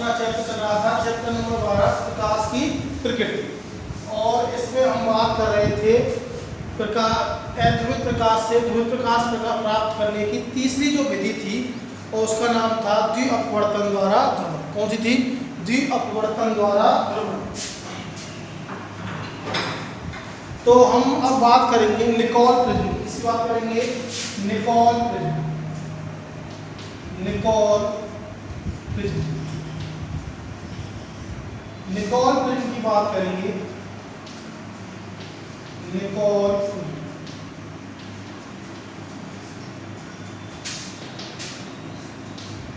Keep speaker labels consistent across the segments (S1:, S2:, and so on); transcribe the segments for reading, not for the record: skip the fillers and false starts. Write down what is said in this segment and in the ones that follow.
S1: अपना चैप्टर चल रहा था, चैप्टर नंबर 12 प्रकाश की प्रकृति। और इसमें हम बात कर रहे थे ध्रुवित प्रकाश से ध्रुवित प्रकाश प्राप्त करने की तीसरी जो विधि थी और उसका नाम था द्विअपवर्तन द्वारा ध्रुवण। कौन सी थी? द्विअपवर्तन द्वारा ध्रुवण। तो हम अब बात करेंगे निकोल प्रिज्म। किसकी बात करेंगे? Nicol prism. Nicol prism, Nicol prism की बात करेंगे। निकोल प्रिज्म,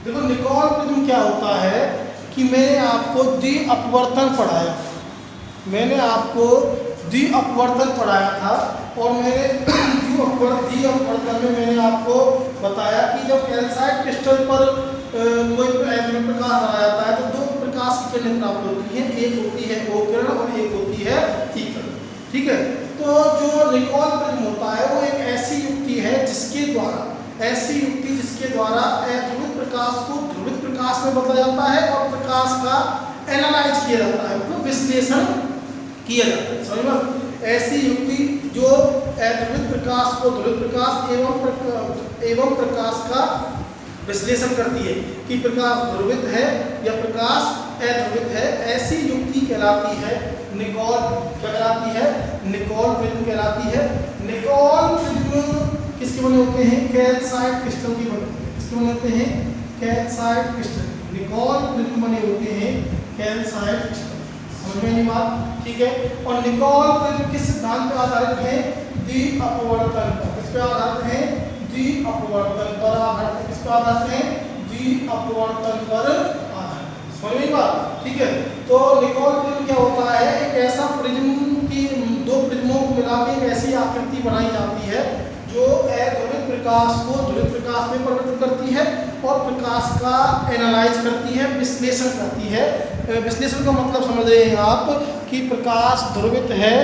S1: देखो निकोल प्रिज्म क्या होता है कि मैंने आपको द्विअपवर्तन पढ़ाया, मैंने आपको द्विअपवर्तन पढ़ाया था और मैंने द्विअपवर्तन में मैंने आपको बताया कि जब कैल्साइट क्रिस्टल पर कोई प्रकाश आ जाता है तो दो प्रकाश की किरणें प्राप्त होती हैं, एक होती है O किरण और एक होती है E किरण। ठीक है, तो जो निकोल प्रिज्म होता है वो एक ऐसी युक्ति है जिसके द्वारा अध्रुवित प्रकाश को ध्रुवित प्रकाश में बदला जाता है और प्रकाश का एनालाइज किया जाता है, मतलब विश्लेषण किया जाता है। समझ में? ऐसी युक्ति जो अध्रुवित प्रकाश को ध्रुवित प्रकाश एवं प्रकाश का विश्लेषण करती है कि प्रकाश ध्रुवित है या प्रकाश अध्रुवित है, ऐसी युक्ति कहलाती है निकोल। क्या कहलाती है? निकोल प्रिज्म कहलाती है। निकोल प्रिज्म किसके बने होते हैं? कैल्साइट क्रिस्टल के बने होते हैं। किसके बने होते हैं? Calcite crystal. निकोल प्रिज्म बने होते हैं कैल्साइट क्रिस्टल। समझ में नहीं बात? ठीक है। और निकोल प्रिज्म किस सिद्धांत पर आधारित है? द्विअपवर्तन पर। किस पर आधारित है? द्विअपवर्तन पर आधारित। किस पर आधारित है? द्विअपवर्तन पर आधारित। समझ में बात? ठीक है। तो निकोल प्रिज्म क्या होता है? एक ऐसा प्रिज्म की दो प्रिज्मों को मिला के एक ऐसी आकृति बनाई जाती है जो अध्रुवित प्रकाश को ध्रुवित प्रकाश में परिवर्तित करती है और प्रकाश का एनालाइज करती है, विश्लेषण करती है। विश्लेषण का मतलब समझ रहे हैं आप कि प्रकाश ध्रुवित है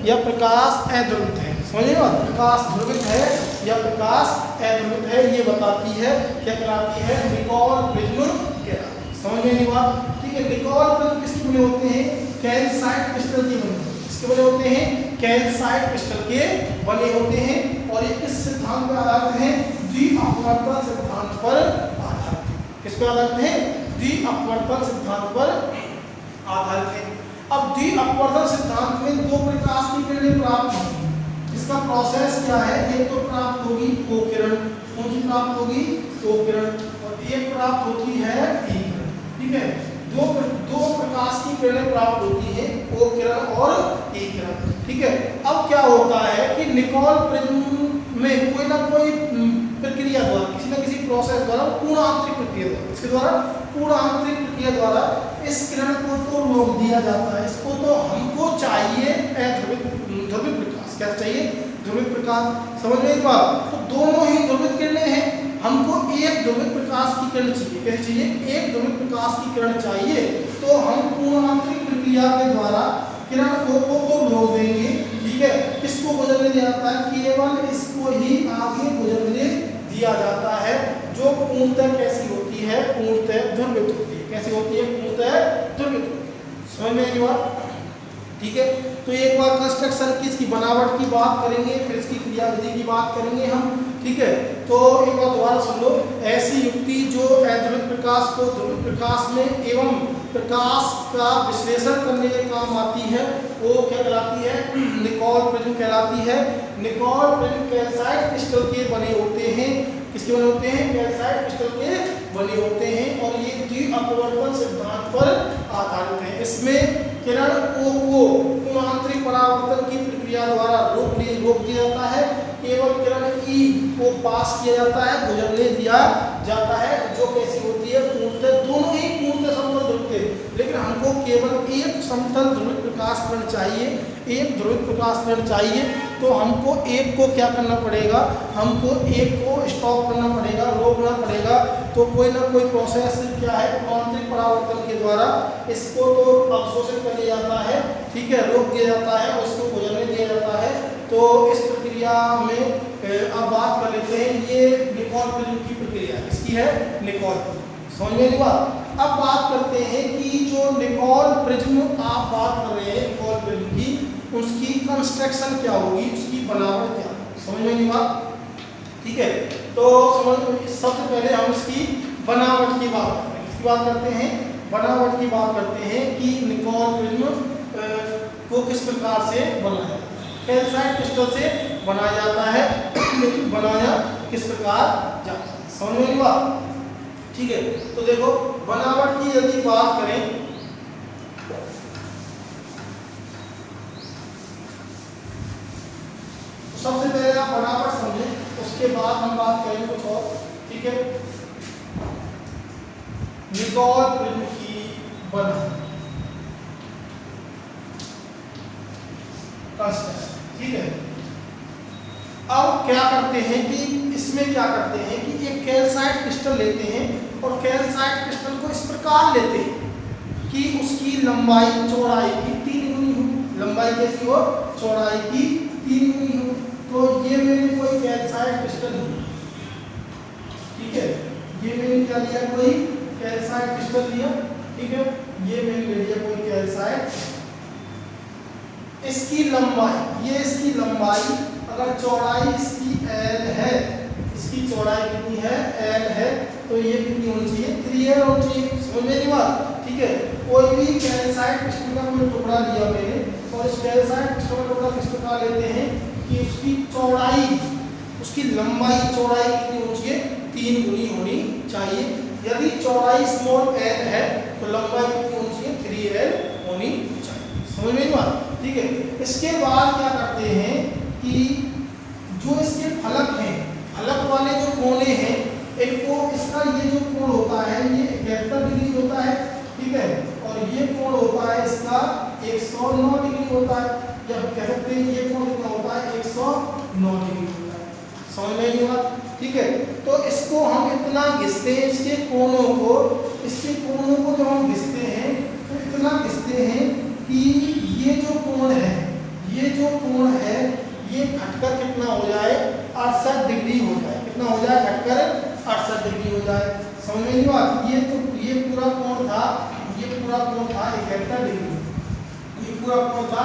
S1: या प्रकाश अध्रुवित है। समझिए बात? प्रकाश ध्रुवित है या प्रकाश अध्रुवित है, ये बताती है। क्या कहलाती है? निकोल प्रिज्म कहलाती है। समझ में नहीं बात? ठीक है। निकोल प्रिज्म किसके बने होते हैं? कैल्साइट क्रिस्टल के बने होते हैं। किसके बने होते हैं? कैल्साइट क्रिस्टल के बने होते हैं। और ये किस सिद्धांत पर आधारित है? द्विअपवर्तन सिद्धांत पर आधारित है। किस पर आधारित है? द्विअपवर्तन सिद्धांत पर आधारित है। अब द्विअपवर्तन सिद्धांत में दो प्रकाश की किरणें प्राप्त होंगी। इसका प्रोसेस क्या है? एक तो प्राप्त होगी O किरण। कौन सी प्राप्त होगी? O किरण। और एक प्राप्त होती है E किरण। ठीक है, दो प्रकाश की किरणें प्राप्त होती हैं, O किरण और E किरण। ठीक है। अब क्या होता है कि निकोल प्रिज्म में कोई ना कोई प्रक्रिया द्वारा, किसी न किसी प्रोसेस द्वारा, पूर्ण आंतरिक प्रक्रिया द्वारा, इसके द्वारा पूर्ण आंतरिक प्रक्रिया द्वारा इस किरण को तो रोक दिया जाता है। इसको तो हमको चाहिए ध्रुवित प्रकाश। क्या चाहिए? ध्रुवित प्रकाश। समझ में एक बात? तो दोनों ही ध्रुवित किरणें हैं, हमको एक ध्रुवित प्रकाश की किरण चाहिए। क्या चाहिए? एक ध्रुवित प्रकाश की किरण चाहिए। तो हम पूर्ण आंतरिक प्रक्रिया के द्वारा किरण को रोक देंगे। ठीक है। किसको गुजरने दिया जाता है? केवल इसको ही आगे गुजरने दिया जाता है, जो पूर्णतः कैसी होती है? पूर्णतः ध्रुवित होती है। कैसी होती है? पूर्णतः ध्रुवित होती है। समझ में आई बात? ठीक है। तो एक बार कंस्ट्रक्शन की, इसकी बनावट की बात करेंगे, फिर इसकी क्रियाविधि की बात करेंगे हम। ठीक है। तो एक बार दोबारा सुन लो। ऐसी युक्ति जो अध्रुवित प्रकाश को ध्रुवित प्रकाश में एवं प्रकाश का विश्लेषण करने के काम आती है, वो क्या कहलाती है? निकोल प्रिज्म कहलाती है। निकोल प्रिज्म कैल्साइट क्रिस्टल के बने होते हैं। किसके बने होते हैं? कैल्साइट क्रिस्टल के बने होते हैं और ये द्विअपवर्तन सिद्धांत पर आधारित है। इसमें किरण O को पूर्ण आंतरिक परावर्तन की प्रक्रिया द्वारा रोक दिया जाता है, केवल किरण E को पास किया जाता है, गुजरने दिया जाता है, जो कैसी होती है? पूर्णतः, दोनों ही पूर्णतः समतल ध्रुवित है। लेकिन हमको केवल एक समतल ध्रुवित प्रकाश किरण चाहिए, एक ध्रुवित प्रकाश किरण चाहिए। तो हमको एक को क्या करना पड़ेगा? हमको एक को स्टॉप करना पड़ेगा, रोकना पड़ेगा। तो कोई ना कोई प्रोसेस क्या है? आंतरिक परावर्तन के द्वारा इसको तो अवशोषित कर लिया जाता है। ठीक है, रोक दिया जाता है, उसको गुजरने दिया जाता है। तो इस प्रक्रिया में अब बात कर लेते हैं, ये निकोल प्रिज्म की प्रक्रिया। किसकी है? Nicol prism. समझ में आई बात? अब बात करते हैं कि जो निकोल प्रिज्म आप बात कर रहे हैं निकोल प्रिज्म की, उसकी कंस्ट्रक्शन क्या होगी, उसकी बनावट क्या होगी, समझ में नहीं बात? ठीक है, तो सबसे पहले हम इसकी बनावट की बात करते हैं। इसकी बात करते हैं, बनावट की बात करते हैं कि निकोल प्रिज्म को किस प्रकार से बनाया जाता है। कैल्साइट क्रिस्टल से बनाया जाता है, लेकिन बनाया किस प्रकार जाता है, समझ में नहीं बात? ठीक है, तो देखो बनावट की यदि बात करें तो सबसे पहले आप बनावट समझें, उसके बाद हम बात करेंगे कुछ और। ठीक है, निकोल प्रिज्म की बनावट, ठीक है। अब क्या करते हैं कि इसमें क्या करते हैं कि एक कैल्साइट क्रिस्टल लेते हैं और कैल्साइट क्रिस्टल को इस प्रकार लेते हैं कि उसकी लंबाई चौड़ाई की 3 गुनी हो, लंबाई कैसी हो, चौड़ाई की 3 गुनी हो। तो ये मैंने कोई कैल्साइट क्रिस्टल लिया, ठीक है, ये मैंने क्या लिया, कोई कैल्साइट क्रिस्टल लिया, ठीक है, ये मैंने ले लिया कोई कैल्साइट। इसकी लंबाई, ये इसकी लंबाई, अगर चौड़ाई इसकी L है, इसकी चौड़ाई कितनी है, L है, तो ये कितनी होनी चाहिए, 3L होनी चाहिए, समझ में नहीं बात? ठीक है, कोई भी कैल्साइट क्रिस्टल का कोई टुकड़ा लिया मैंने और इस कैल्साइट क्रिस्टल का टुकड़ा किस प्रकार लेते हैं कि उसकी चौड़ाई, उसकी लंबाई चौड़ाई कितनी होनी चाहिए, 3 गुनी होनी चाहिए। यदि चौड़ाई स्मॉल l है तो लंबाई कितनी होनी चाहिए, 3L होनी चाहिए, समझ में नहीं बात? ठीक है, इसके बाद क्या करते हैं कि जो इसके फलक हैं, फलक वाले जो कोने हैं, इनको, इसका ये जो कोण होता है ये 71 डिग्री होता है, ठीक है, और ये कोण होता है इसका 109 डिग्री होता है, या कह सकते हैं ये कोण कितना होता है, 109 डिग्री होता है, समझ में नहीं बात? ठीक है, तो इसको हम इतना घिसते हैं, इसके कोणों को, इसके कोणों को जब हम घिसते हैं तो इतना घिसते हैं कि ये जो कोण है, ये जो कोण है ये घटकर कितना हो जाए, 68 डिग्री हो जाए, कितना हो जाए, घटकर 68 डिग्री हो जाए, समझ में नहीं बात? ये तो ये पूरा कोण था, ये पूरा कोण था 71 डिग्री, ये पूरा कोण था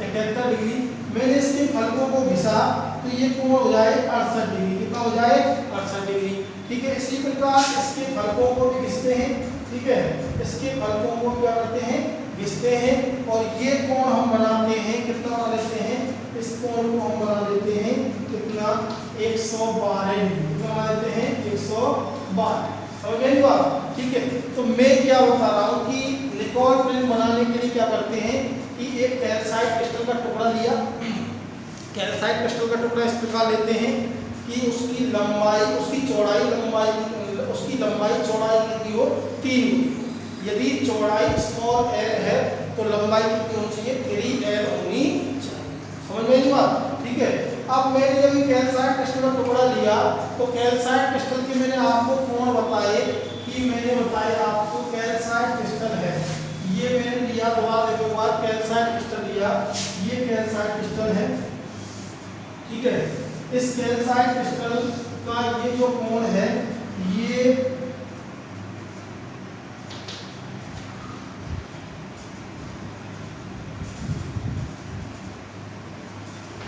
S1: 71 डिग्री, मैंने इसके फलकों को घिसा तो ये कोण हो जाए 68 डिग्री, कितना हो जाए, 68 डिग्री, ठीक है। इसी प्रकार इसके फलकों को भी घिसते हैं, ठीक है, इसके फलकों को क्या करते हैं, घिसते हैं, और ये कोण हम बनाते हैं, कितना बना लेते हैं, इस कोण को हम बना लेते हैं कितना, 112 डिग्री, कितना बना लेते हैं, 112, समझ गए बात? ठीक है, तो मैं क्या बता रहा हूँ कि निकोल प्रिज्म बनाने के लिए क्या करते हैं कि एक कैल्साइट क्रिस्टल का टुकड़ा लिया, कैल्साइट क्रिस्टल का टुकड़ा इस प्रकार लेते हैं कि उसकी लंबाई, उसकी चौड़ाई, लंबाई, उसकी लंबाई चौड़ाई कितनी हो, 3 गुनी। यदि चौड़ाई स्मॉल l है तो लंबाई कितनी होनी चाहिए, 3L होनी चाहिए, समझ में नहीं बात? ठीक है, अब मैंने जब कैल्साइट क्रिस्टल का टुकड़ा लिया तो कैल्साइट क्रिस्टल के मैंने आपको कोण बताए कि मैंने बताए आपको कैल्साइट क्रिस्टल है, ये मैंने लिया, दोबारा देखो बार कैल्साइट क्रिस्टल लिया, ये कैल्साइट क्रिस्टल है, ठीक है, इस कैल्साइट क्रिस्टल का ये जो कोण है ये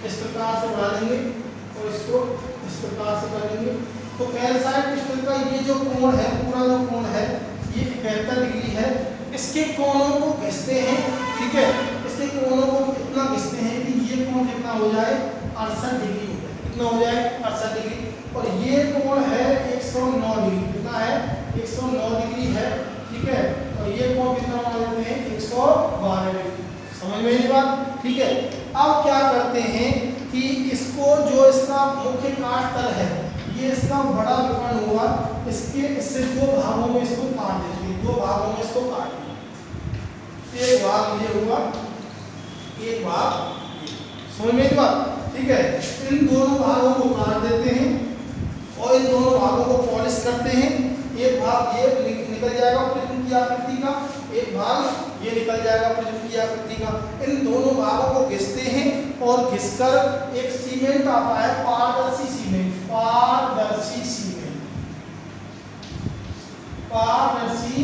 S1: इस प्रकार से बना लेंगे और इसको इस प्रकार से कर लेंगे। तो कैल्साइट क्रिस्टल का ये जो कोण है, पूरा जो कोण है ये 71 डिग्री है, इसके कोणों को घिसते हैं, ठीक है, इसके कोणों को इतना घिसते हैं कि ये कोण कितना हो जाए, 68 डिग्री हो जाए, कितना हो जाए, 68 डिग्री, और ये कोण है 109 डिग्री, कितना है, 109 डिग्री है, ठीक है, और ये कोण कितना बना लेते हैं, 112 डिग्री, समझ में नहीं बात? ठीक है, अब क्या करते हैं कि इसको, जो इसका मुख्य काट तल है, ये इसका बड़ा विकर्ण हुआ, इससे 2 भागों में इसको काट देते हैं, 2 भागों में इसको काट दिया, एक भाग ये हुआ, एक भाग ये, समझ में नहीं बात? ठीक है, इन दोनों भागों को काट देते हैं और इन दोनों भागों को पॉलिश करते हैं, एक भाग ये निकल जाएगा प्रिज्म की आकृति का, एक भाग ये निकल जाएगा प्रिज्म की आकृति का, इन दोनों भागों को घिसते हैं और घिसकर एक सीमेंट आता है, पारदर्शी सीमेंट, पारदर्शी सीमेंट, पारदर्शी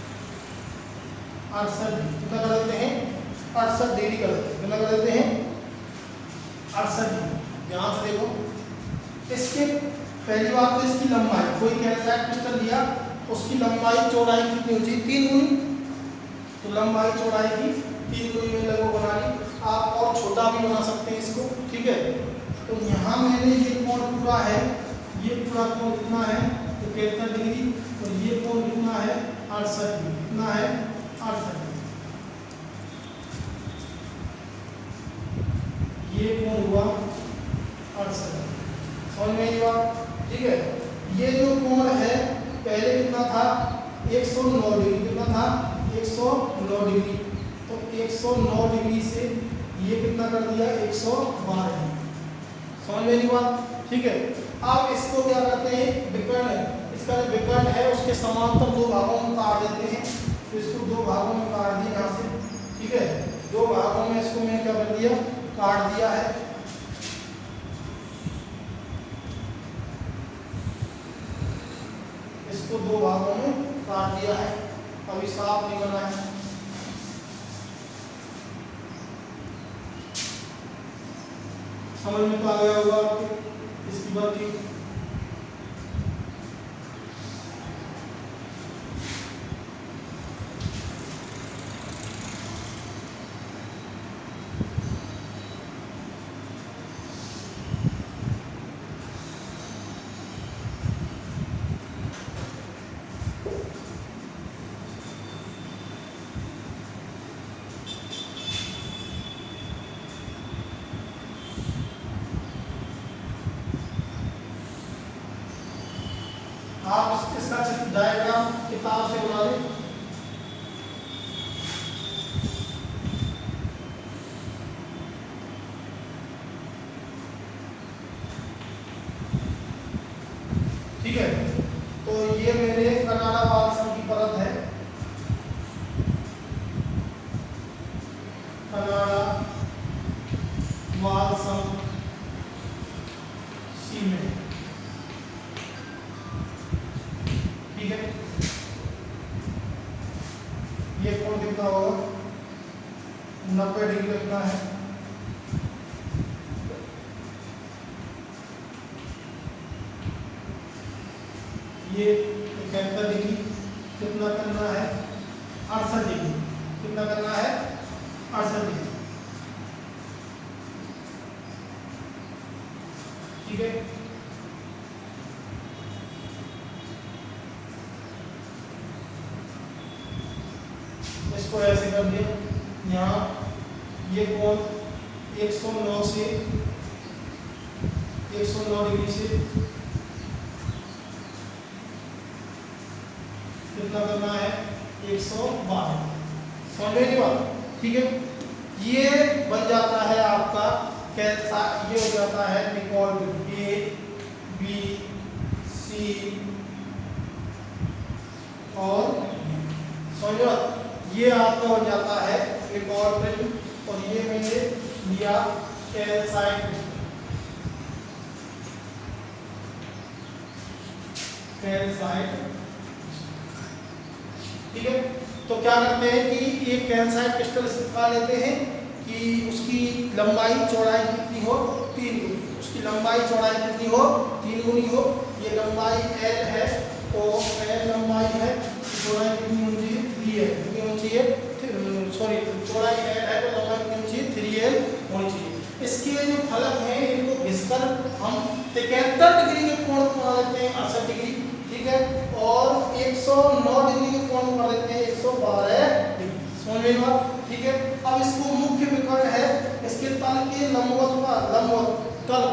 S1: 68 डिग्री, कितना कर देते हैं 68 डिग्री कर देते हैं, कितना कर देते हैं 68 डिग्री। ध्यान से देखो, इसके पहली बात तो इसकी लंबाई, कोई कैल्साइट क्रिस्टल लिया उसकी लंबाई चौड़ाई कितनी होती है 3 गुनी, तो लंबाई चौड़ाई की 3 गुनी में लगभग बना ली। आप और छोटा भी बना सकते हैं इसको, ठीक है। तो यहाँ मैंने ये कोण पूरा है, ये पूरा कोण कितना है तो 73 डिग्री, और ये कोण कितना है 68 डिग्री, कितना है 68 डिग्री, ये कोण हुआ 68 डिग्री। समझ में आई बात, ठीक है। ये जो कोण है पहले कितना था 109 डिग्री, कितना था 109 डिग्री, तो 109 डिग्री से ये कितना कर दिया 112 डिग्री। समझ में आई बात, ठीक है। अब इसको क्या करते हैं विकर्ण, इसका जो विकर्ण है उसके समांतर दो भागों में काट देते हैं, तो इसको दो भागों में काट दिया यहाँ से, ठीक है। दो भागों में इसको मैंने क्या कर दिया काट दिया है, इसको दो भागों में काट दिया है, अभी साफ नहीं बना है। समझ में तो आ गया होगा आपको इसकी बात की। आप इसका डायग्राम किताब से बना लें, ठीक है। तो ये मेरे कनाडा बालसम की परत है, कनाडा बालसम सीमेंट, ठीक है। ये कोण कितना होगा 90 डिग्री कितना है, ये 71 डिग्री, कितना करना है 68 डिग्री, कितना करना है 68 डिग्री, ठीक है। इसको ऐसे कर दिया, यहाँ ये कोण 109 से 109 डिग्री से कितना करना है 112। समझ में बात, ठीक है। ये बन जाता है आपका कैसा, ये हो जाता है निकोल ए बी सी और समझो, ये आपका हो जाता है निकोल प्रिज्म, और ये मैंने लिया कैल्साइट, कैल्साइट, ठीक है। तो क्या करते हैं कि एक कैल्साइट क्रिस्टल सिखा लेते हैं कि उसकी लंबाई चौड़ाई कितनी हो 3 गुनी, उसकी लंबाई चौड़ाई कितनी हो 3 गुनी हो। ये लंबाई L है, तो L लंबाई है, चौड़ाई कितनी होनी चाहिए 3L, कितनी होनी चाहिए, सॉरी चौड़ाई L है तो लंबाई कितनी होनी चाहिए 3L होनी चाहिए। इसके जो फलक हैं इनको घिसकर हम 73 डिग्री के कोण बना लेते हैं 68 डिग्री, ठीक है, और 109 डिग्री के कोण बना लेते हैं 112 डिग्री। समझ में बात, ठीक है। अब इसको मुख्य विकर्ण है, इसके तल के लंबवत का लंबवत तल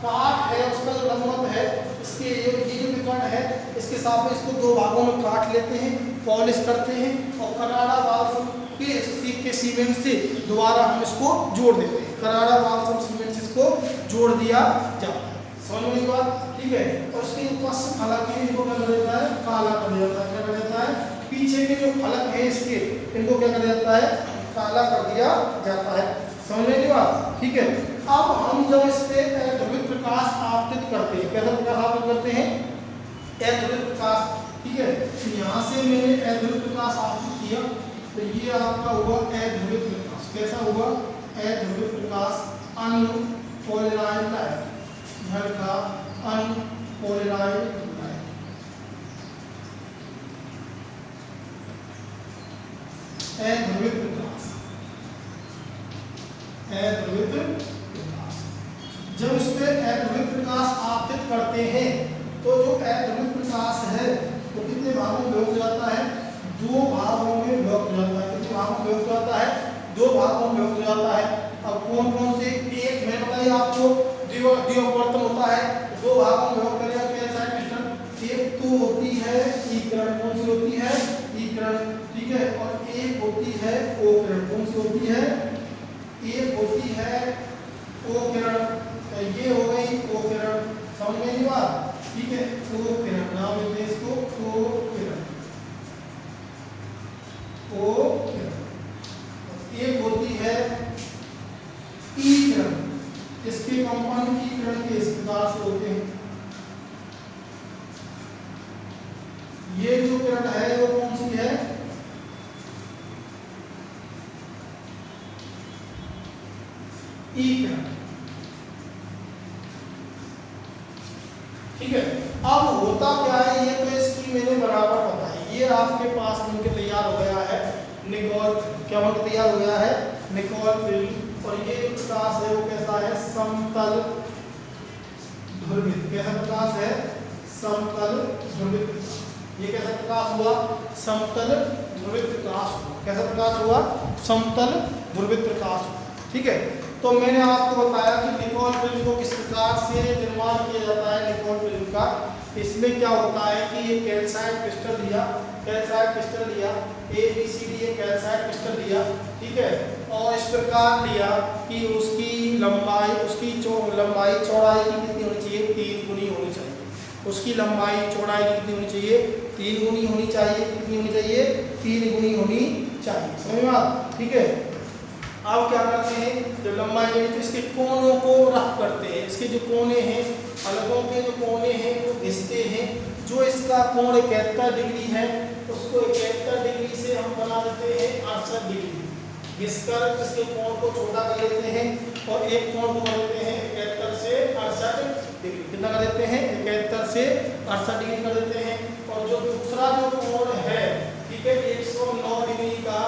S1: काट है, उसका जो लंबवत है इसके ये जो विकर्ण है इसके साथ में इसको दो भागों में काट लेते हैं, पॉलिश करते हैं, और कनाडा बालसम के सीमेंट से दोबारा हम इसको जोड़ देते हैं, कनाडा बालसम सीमेंट से इसको जोड़ दिया जाता है। समझ में बात, ठीक है। और इसके ऊपर से फलक है इनको क्या कर देता है काला कर देता है, क्या कर देता है, पीछे के जो फलक है इसके इनको क्या कर देता है काला कर दिया जाता है। समझ में बात, ठीक है। अब हम जब इस पे ध्रुवित प्रकाश आपतित करते हैं, कैसा प्रकाश आपतित करते हैं अध्रुवित प्रकाश, ठीक है। यहाँ से मैंने अध्रुवित प्रकाश आपतित किया, तो आपका हुआ अध्रुवित प्रकाश। कैसा हुआ? अध्रुवित प्रकाश, अनपोलराइज्ड लाइट, हल्का अनपोलराइज्ड लाइट। अध्रुवित प्रकाश, अध्रुवित प्रकाश। जब इस पे अध्रुवित प्रकाश आपतित करते हैं तो जो अध्रुवित प्रकाश है वो कितने भागों में विभक्त हो जाता है? 2 भागों में विभक्त हो जाता है। कितने भागों में विभक्त हो जाता है? 2 भागों में विभक्त हो जाता है। अब कौन कौन से? एक मैंने बताइए आपको द्विअपवर्तन होता है, 2 भागों में विभक्त करेगा कैल्साइट क्रिस्टल। एक तो होती है ई किरण, कौन सी होती है? ई किरण, ठीक है। और एक होती है ओ किरण, कौन सी होती है? एक होती है ओ किरण, ये हो गई ओ किरण, समझ में नहीं बात? ठीक है, ओ किरण नाम लेते हैं इसको, ओ किरण, ओ किरण। एक होती है ई किरण, इसके कंपाउंड की किरण के इस प्रकार से होते हैं। ये जो किरण है वो कौन सी है? ई किरण, ठीक है। अब होता क्या है, ये तो इसकी मैंने बराबर बताई। ये आपके पास बनके तैयार हो गया है निकोल, क्या बनके तैयार हो गया है? Nicol film. और ये जो प्रकाश है वो कैसा है? समतल ध्रुवित। कैसा प्रकाश है? समतल ध्रुवित प्रकाश। ये कैसा प्रकाश हुआ? समतल ध्रुवित प्रकाश हुआ। कैसा प्रकाश हुआ? समतल ध्रुवित प्रकाश हुआ, ठीक है। तो मैंने आपको बताया कि निकोल फिल्म को किस प्रकार से निर्माण किया जाता है। निकोल फिल्म का इसमें क्या होता है कि ये कैल्साइट क्रिस्टल लिया, कैल्साइट क्रिस्टल लिया, ABCD ये कैल्साइट क्रिस्टल लिया, ठीक है। और इस प्रकार लिया कि उसकी लंबाई, उसकी लंबाई चौड़ाई की कितनी होनी चाहिए? 3 गुनी होनी चाहिए। उसकी लंबाई चौड़ाई की कितनी होनी चाहिए? 3 गुनी होनी चाहिए। कितनी होनी चाहिए? 3 गुनी होनी चाहिए, समझ में आया? ठीक है। अब क्या करते हैं, जब लंबाई लेंगे तो इसके कोनों को रफ करते हैं। इसके जो कोने हैं, फलकों के जो कोने हैं वो घिसते हैं। जो इसका कोण 71 डिग्री है उसको 71 डिग्री से हम बना देते हैं 68 डिग्री। घिसकर इसके कोण को छोटा कर लेते हैं और एक कोण को कर देते हैं 71 से 68 डिग्री। कितना कर देते हैं? 71 से 68 डिग्री कर देते हैं। और जो दूसरा जो कोण है, ठीक है, 109 डिग्री का,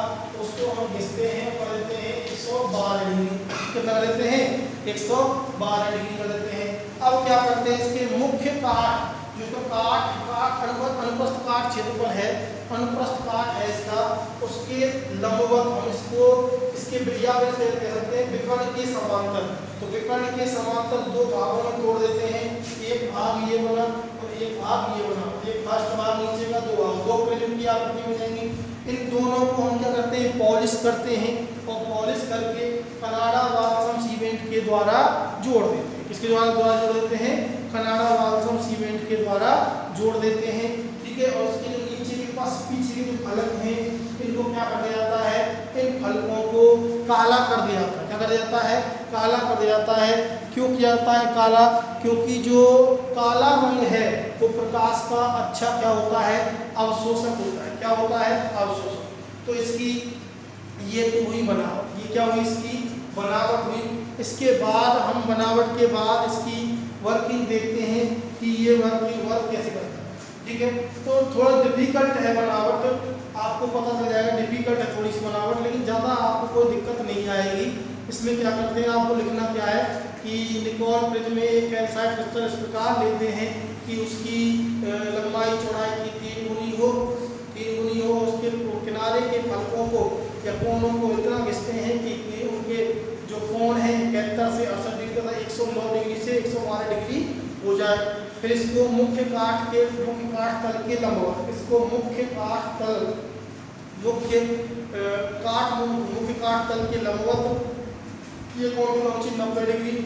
S1: उसको हम घिसते हैं, कर देते हैं 112 डिग्री। कितना कर देते हैं? 112 डिग्री कर देते हैं। अब क्या करते हैं, इसके मुख्य काट, जो तो काट अनुप्रस्थ काट क्षेत्रफल है, अनुप्रस्थ काट है इसका, उसके लंबवत हम इसको, इसके या वैसे कह सकते हैं विकर्ण के समांतर। तो विकर्ण के समांतर 2 भागों में तोड़ देते हैं। एक भाग ये बना और एक भाग ये बना। एक फर्स्ट भाग नीचे का, 2 भाग, 2 प्रिज्म की आकृति हो जाएंगी। इन दोनों को हम क्या करते हैं? पॉलिश करते हैं और पॉलिश करके कनाडा वाल्सम सीमेंट के द्वारा जोड़ देते हैं। किसके द्वारा जोड़ देते हैं? कनाडा वाल्सम सीमेंट के द्वारा जोड़ देते हैं, ठीक है। और उसके जो नीचे के पास पीछे के जो फलक हैं, इनको क्या कर दिया जाता है? इन फलकों को काला कर दिया जाता है। क्या कर दिया जाता है? काला कर दिया जाता है। क्यों किया जाता है काला? क्योंकि जो काला रंग है वो प्रकाश का अच्छा क्या होता है? अवशोषक होता है। क्या होता है? अवशोषक। तो इसकी ये तो हुई बनावट। ये क्या हुई? इसकी बनावट हुई। इसके बाद हम बनावट के बाद इसकी वर्किंग देखते हैं कि ये वर्किंग वर्क कैसे करता है, ठीक है। तो थोड़ा डिफिकल्ट है बनावट, आपको पता चल जाएगा। डिफिकल्ट है थोड़ी सी बनावट, लेकिन ज़्यादा आपको कोई दिक्कत नहीं आएगी। इसमें क्या करते हैं, आपको लिखना क्या है कि निकोल प्रिज्म में एक कैल्साइट क्रिस्टल इस प्रकार लेते हैं कि उसकी लंबाई चौड़ाई की 3 गुनी हो, 3 गुनी हो। उसके किनारे के फलकों को या कोनों को इतना घिसते हैं कि उनके जो कोण है 71 से 68 डिग्री तथा 109 डिग्री से 112 डिग्री हो जाए। फिर इसको मुख्य काट तल के लंबवत, इसको मुख्य काट तल के लंबवत, ये कोण की 90 डिग्री।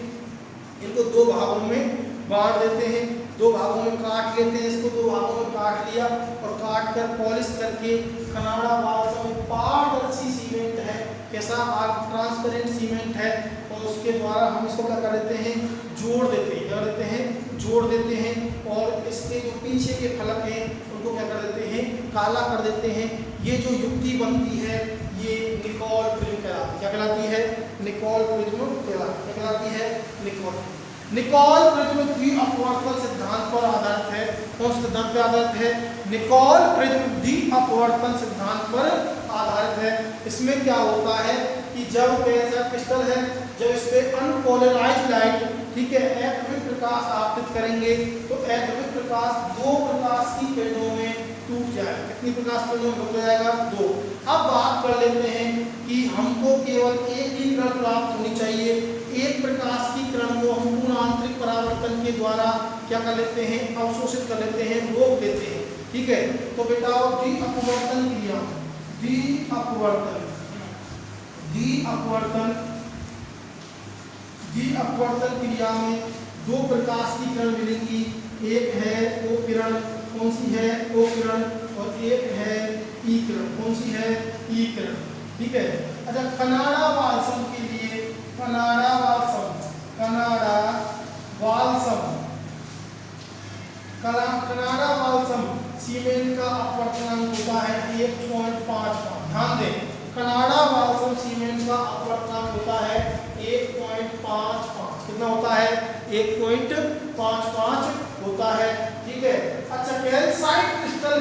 S1: इनको 2 भागों में बांट देते हैं, 2 भागों में काट लेते हैं। इसको 2 भागों में काट लिया और काट कर पॉलिश करके कनाडा वाल्सम पारदर्शी सीमेंट है, कैसा? ट्रांसपेरेंट सीमेंट है। और उसके द्वारा हम इसको क्या कर देते हैं? जोड़ देते हैं। क्या कर देते हैं? जोड़ देते हैं। और इसके जो पीछे के फलक हैं उनको क्या कर देते हैं? काला कर देते हैं। ये जो युक्ति बनती है ये निकोल प्रिज्म कहलाती है। क्या कहलाती है? निकोल प्रिज्म कहलाती है निकोल। निकोल प्रिज्म द्विअपवर्तन सिद्धांत पर आधारित है। कौन से सिद्धांत पर आधारित है? निकोल प्रिज्म द्विअपवर्तन सिद्धांत पर आधारित है। इसमें क्या होता है कि जब ऐसा क्रिस्टल है, जब इस पे अनपोलराइज्ड लाइट, ठीक है, अध्रुवित प्रकाश आपतित करेंगे तो अध्रुवित प्रकाश दो प्रकाश की किरणों में टूट जाएगा। कितनी प्रकाश किरणों में टूट जाएगा? दो। अब बात कर लेते हैं कि हमको केवल एक ही किरण प्राप्त होनी चाहिए। एक प्रकाश की किरण को हम पूर्ण आंतरिक परावर्तन के द्वारा क्या कर लेते हैं? अवशोषित कर लेते हैं, रोक लेते हैं। ठीक है, तो बेटा द्विअपवर्तन क्रिया, द्विअपवर्तन क्रिया में दो प्रकाश की किरण मिलेंगी। एक है ओ किरण, कौन सी है? ओ किरण, और एक है ई किरण, कौन सी है? ई किरण। ठीक है, अच्छा कनाडा बाल्सम के लिए, कनाडा बाल्सम सीमेंट का अपवर्तनांक होता है 1.55। ध्यान दें, कनाडा बाल्सम सीमेंट का अपवर्तनांक होता है 1.55। कितना होता है? 1.55 होता है। ठीक है, अच्छा कैल्साइट क्रिस्टल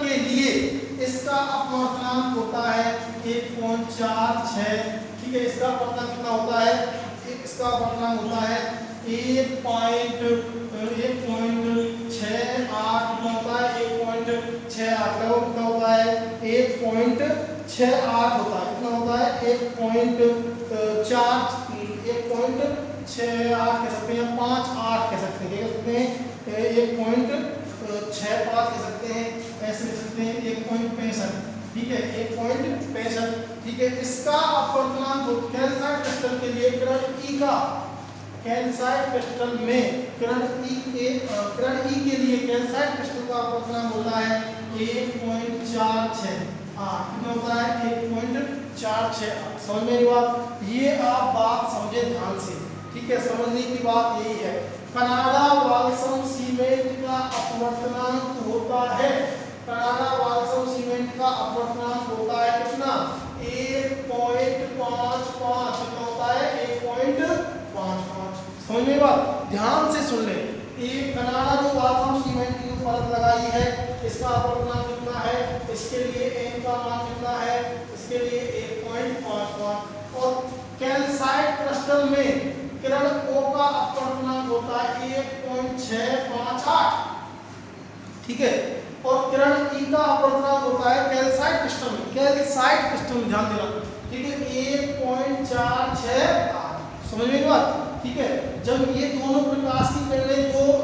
S1: के लिए इसका अपवर्तनांक होता है 1.46। ठीक है, इसका अपवर्तनांक कितना होता है? इसका अपवर्तनांक होता है 1.68 होता है। 1.68 कितना होता है? 1.68 होता है। कितना होता है? 1.68 कह सकते हैं, 58 कह सकते हैं, क्या कह सकते हैं? 1.65 कह सकते हैं, ऐसे कह सकते हैं 1.65। ठीक है, 1.65। ठीक है, इसका अपवर्तनांक कैल्साइट क्रिस्टल के लिए किरण ई का, कैल्साइट क्रिस्टल में किरण ई के लिए कैल्साइट क्रिस्टल का अपवर्तनांक होता है 1.468। कितना होता है? 1.468। समझ में आई बात? ये आप बात समझे ध्यान से। ठीक है, समझने की बात यही है। कनाडा बाल्सम सीमेंट का अपवर्तनांक होता है, कनाडा बाल्सम सीमेंट का अपवर्तनांक होता है कितना? 1.55। कितना होता है? 1.55। समझ में बात? ध्यान से सुन ले। एक कनाडा जो बाल्सम सीमेंट की परत लगाई है, इसका अपवर्तनांक कितना है? इसके लिए n का मान कितना है? इसके लिए 1.55। और कैल्साइट क्रिस्टल में किरण O का अपवर्तनांक होता है 1.658। ठीक है, और किरण E का अपवर्तनांक होता है कैल्साइट क्रिस्टल में, ध्यान देना। ठीक है, 1.468। समझ में बात? ठीक है, जब ये दोनों प्रकाश की किरणें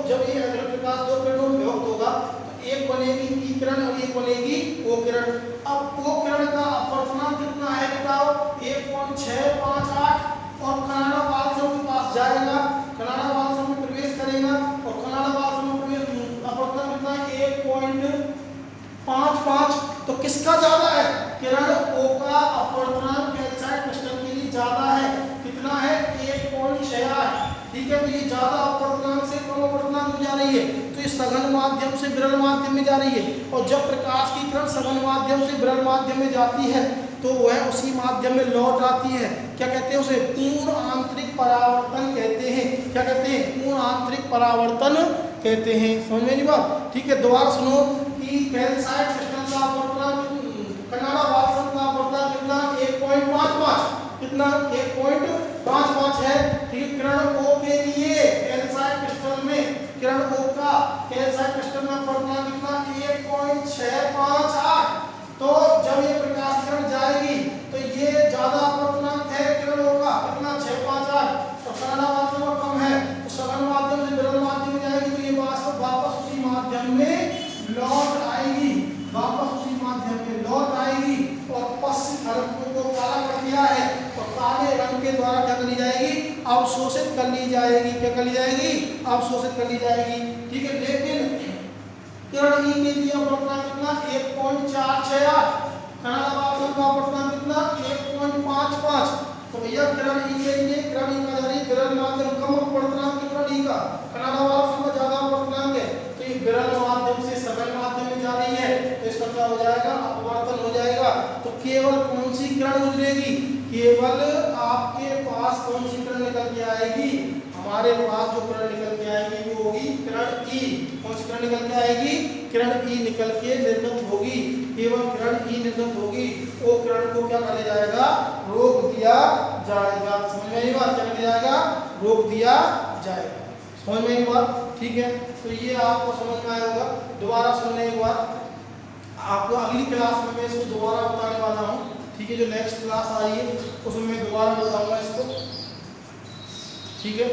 S1: जब ये अग्र प्रकाश दो किरणों में विभक्त होगा तो एक बनेगी ई किरण और एक बनेगी ओ किरण। अब ओ किरण का अपवर्तनांक कितना है बताओ? 1.658। और कनाडा बाल्सम के पास जाएगा, कनाडा बाल्सम में प्रवेश करेगा, और कनाडा बाल्सम में प्रवेश अपवर्तनांक कितना है? 1.55। तो किसका ज्यादा है? किरण ओ का अपवर्तनांक कैल्साइट क्रिस्टल के लिए ज्यादा है। कितना है? 1.68। ठीक है, तो ये ज्यादा अपवर्तनांक से कम अपवर्तनांक में जा रही है, तो ये सघन माध्यम से विरल माध्यम में जा रही है। और जब प्रकाश की किरण सघन माध्यम से विरल माध्यम में जाती है तो वह उसी माध्यम में लौट आती है। क्या कहते हैं उसे? पूर्ण आंतरिक परावर्तन कहते हैं। क्या कहते हैं? पूर्ण आंतरिक परावर्तन कहते हैं। समझ में नहीं बात? ठीक है, दोबारा सुनो कि कैल्साइट क्रिस्टल का अपवर्तनांक, कनाडा बाल्सम का अपवर्तनांक कितना? 1.55। कितना? 1.55 है। ठीक, किरण O के लिए कैल्साइट क्रिस्टल में, किरण O का कैल्साइट क्रिस्टल में अपवर्तनांक कितना? 1.658। तो जब ये प्रकाश किरण जाएगी तो ये ज्यादा अपवर्तनांक है किरण O का, कितना? 658। और कनाडा बाल्सम का कम है, तो सघन माध्यम से विरल माध्यम में जाएगी तो ये वापस उसी माध्यम में लौट आएगी, और पश्चिम हरकतों को काला कर दिया है और काले रंग के द्वारा क्या कर ली जाएगी? अवशोषित कर ली जाएगी। क्या कर ली जाएगी? अवशोषित कर ली जाएगी। ठीक है, लेकिन किरण ई के लिए अपवर्तनांक कितना? 1.468। कनाडा बाल्सम का अपवर्तनांक कितना? 1.55। तो भैया किरण ई के लिए, किरण ई का जानी विरल माध्यम कम अपवर्तनांक किरण ई का, कनाडा बाल्सम का ज्यादा अपवर्तनांक है, तो ये विरल माध्यम से सघन माध्यम में जा रही है, तो इसका क्या हो जाएगा? अपवर्तन हो जाएगा। जाएगा तो केवल कौन सी किरण गुजरेगी, केवल आपके पास कौन सी किरण निकल के आएगी, हमारे पास जो किरण निकल के आएगी वो होगी किरण ई। कौन सी किरण निकल के आएगी, किरण ई निकल के निर्गत होगी, केवल किरण ई निर्गत होगी, वो किरण को क्या कर दिया जाएगा, रोक दिया जाएगा। समझ में आई बात, क्या कर दिया जाएगा, रोक दिया जाएगा। समझ में आई बात, ठीक है। तो ये आपको समझ में आया होगा। दोबारा सुनने एक बार, आपको अगली क्लास में मैं इसको दोबारा बताने वाला हूँ, ठीक है। जो नेक्स्ट क्लास आ रही है उसमें मैं दोबारा बताऊंगा इसको, ठीक है।